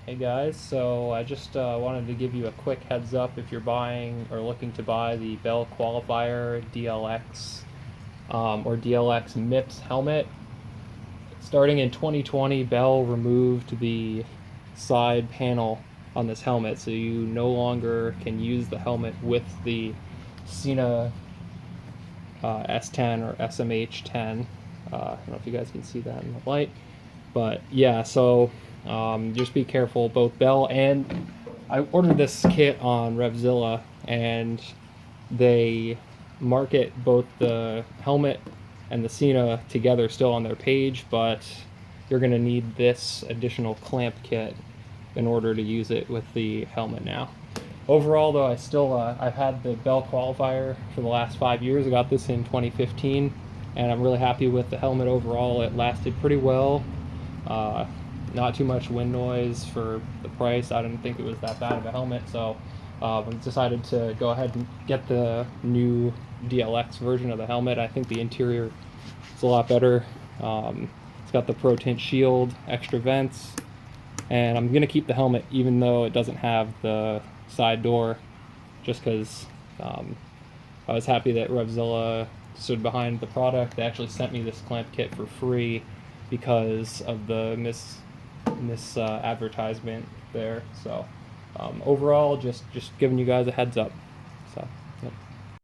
Hey guys, so I just wanted to give you a quick heads up if you're buying or looking to buy the Bell Qualifier DLX or DLX MIPS helmet. Starting in 2020, Bell removed the side panel on this helmet, so you no longer can use the helmet with the Sena S10 or SMH10. I don't know if you guys can see that in the light. But yeah, so just be careful. Both Bell and I ordered this kit on RevZilla, and they market both the helmet and the Sena together still on their page, but you're going to need this additional clamp kit in order to use it with the helmet now. Overall, though, I've had the Bell Qualifier for the last 5 years. I got this in 2015, and I'm really happy with the helmet overall. It lasted pretty well. Not too much wind noise for the price. I didn't think it was that bad of a helmet, so I decided to go ahead and get the new DLX version of the helmet. I think the interior is a lot better. It's got the Pro Tint shield, extra vents, and I'm going to keep the helmet even though it doesn't have the side door, just because I was happy that RevZilla stood behind the product. They actually sent me this clamp kit for free because of the advertisement there. So overall, just giving you guys a heads up.